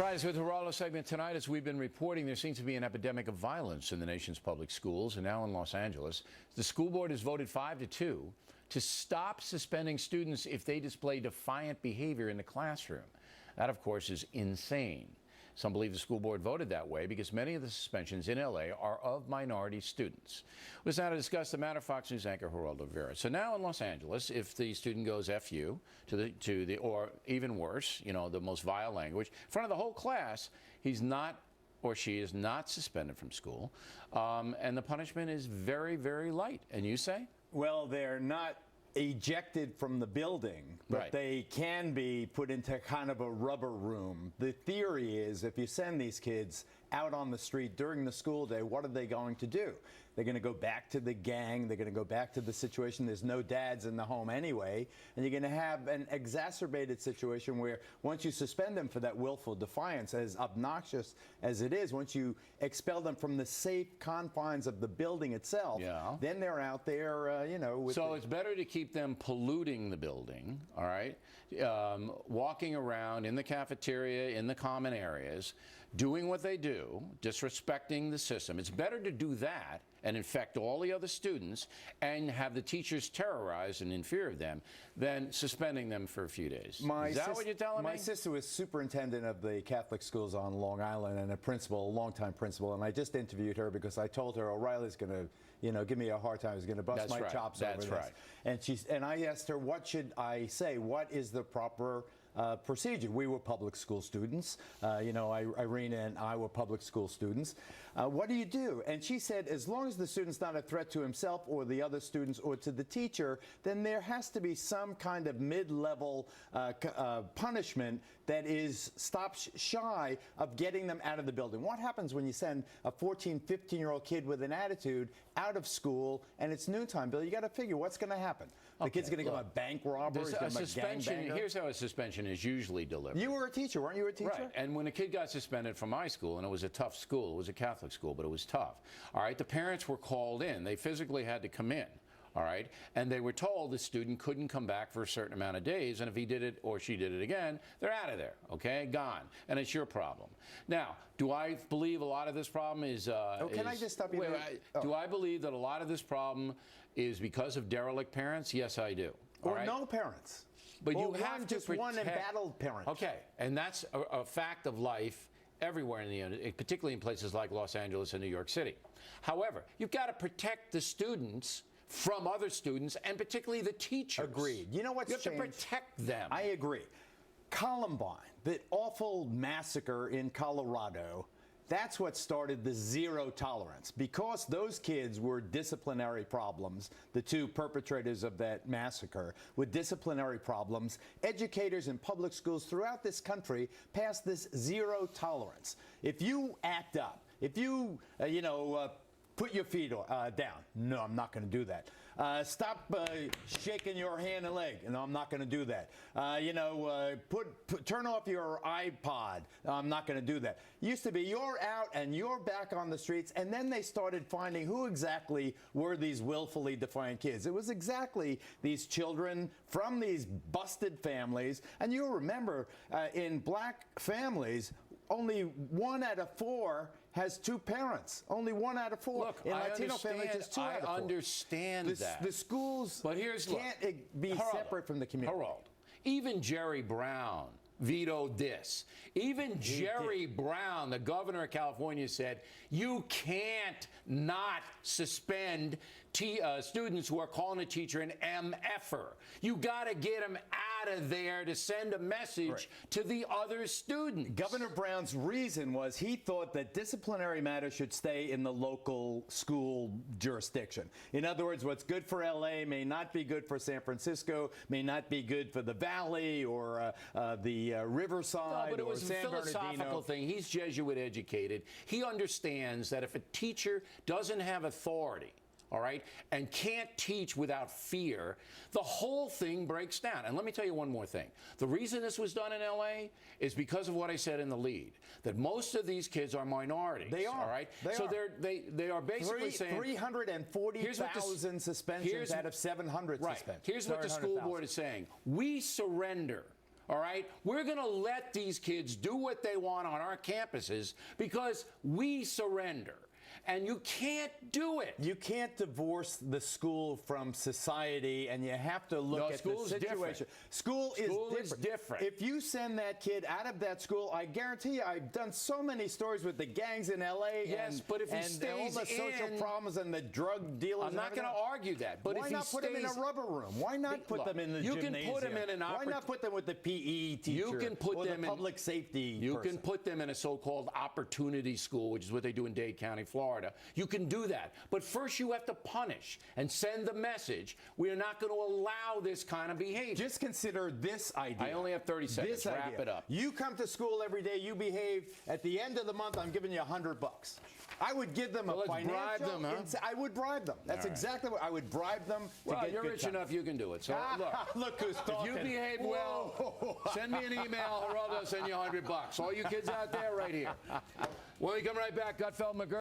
Fridays with Geraldo segment tonight. As we've been reporting, there seems to be an epidemic of violence in the nation's public schools, and now in Los Angeles. The school board has voted 5-2 to stop suspending students if they display defiant behavior in the classroom. That, of course, is insane. Some believe the school board voted that way because many of the suspensions in L.A. are of minority students. We're now to discuss the matter. Fox News anchor Geraldo Vera. So now in Los Angeles, if the student goes "F you" or even worse, the most vile language in front of the whole class, he's not or she is not suspended from school, and the punishment is very, very light. And you say? Well, they're not ejected from the building, but right. They can be put into kind of a rubber room. The theory is if you send these kids out on the street during the school day, what are they going to do? They're going to go back to the gang. They're going to go back to the situation. There's no dads in the home anyway. And you're going to have an exacerbated situation where once you suspend them for that willful defiance, as obnoxious as it is, once you expel them from the safe confines of the building itself, then they're out there, So it's better to keep them polluting the building, all right, walking around in the cafeteria, in the common areas, doing what they do, disrespecting the system. It's better to do that and infect all the other students and have the teachers terrorized and in fear of them than suspending them for a few days. Is that what you're telling me? My sister was superintendent of the Catholic schools on Long Island and a longtime principal, and I just interviewed her because I told her O'Reilly's going to, give me a hard time. He's going to bust my chops over this. That's right. And I asked her, what should I say? What is the proper procedure? We were public school students. Irina and I were public school students. What do you do? And she said, as long as the student's not a threat to himself or the other students or to the teacher, then there has to be some kind of mid-level punishment that stops shy of getting them out of the building. What happens when you send a 14, 15-year-old kid with an attitude out of school and it's noontime, Bill? You got to figure what's going to happen. The kid's going to become a bank robber. He's going to become a gangbanger. Here's how a suspension is usually delivered. You were a teacher, weren't you a teacher? Right. And when a kid got suspended from my school, and it was a tough school, it was a Catholic school, but it was tough. All right, the parents were called in. They physically had to come in. All right, and they were told the student couldn't come back for a certain amount of days, and if he did it or she did it again, they're out of there, okay, gone, and it's your problem. Now, do I believe a lot of this problem is? Can I just stop you there? Do I believe that a lot of this problem is because of derelict parents? Yes, I do. Or no parents. But you have to just protect one embattled parent. Okay, and that's a fact of life everywhere particularly in places like Los Angeles and New York City. However, you've got to protect the students from other students, and particularly the teachers. Agreed. You know what's changed? You have to protect them. I agree. Columbine, the awful massacre in Colorado, that's what started the zero tolerance. Because those kids were disciplinary problems, the two perpetrators of that massacre, with disciplinary problems, educators in public schools throughout this country passed this zero tolerance. If you act up, if you, put your feet down. No, I'm not going to do that. Stop shaking your hand and leg. No, I'm not going to do that. Turn off your iPod. I'm not going to do that. Used to be you're out and you're back on the streets, and then they started finding who exactly were these willfully defiant kids. It was exactly these children from these busted families. And you'll remember in black families, only 1 out of 4 has 2 parents. Only 1 out of 4. Look, in Latino families, it's 2 out of 4. I understand that. The schools can't be separate from the community. Geraldo, even Jerry Brown vetoed this. Even Jerry Brown, the governor of California, said you can't not suspend students who are calling a teacher an MFer. You got to get them out of there to send a message to the other students. Governor Brown's reason was he thought that disciplinary matters should stay in the local school jurisdiction. In other words, what's good for L.A. may not be good for San Francisco, may not be good for the Valley or the Riverside. No, but it was a philosophical thing. He's Jesuit educated. He understands that if a teacher doesn't have authority, all right, and can't teach without fear, the whole thing breaks down. And let me tell you one more thing. The reason this was done in L.A. is because of what I said in the lead, that most of these kids are minorities. They are. All right? They are basically saying 340,000 suspensions out of 700 suspensions. Here's what the school board is saying. We surrender All right? We're going to let these kids do what they want on our campuses because we surrender. And you can't do it. You can't divorce the school from society, and you have to look at the situation. School is different. If you send that kid out of that school, I guarantee you, I've done so many stories with the gangs in L.A. Yes, but if he stays all the social problems and the drug dealers. I'm not going to argue that. But why not put them in a rubber room? Why not put them in the gymnasium? You can put them in an Why not put them with the PE teacher? You can put or them the public safety You person. can put them in a so-called opportunity school, which is what they do in Dade County, Florida. You can do that. But first you have to punish and send the message. We are not going to allow this kind of behavior. Just consider this idea. I only have 30 seconds. Wrap it up. You come to school every day, you behave. At the end of the month, I'm giving you $100. I would give them a financial. Bribe them, huh? I would bribe them. That's exactly what I would bribe them to get you're rich enough, you can do it. So look who's talking. If you behave well, send me an email. Geraldo will send you $100. All you kids out there, right here. When we come right back, Gutfeld McGurk.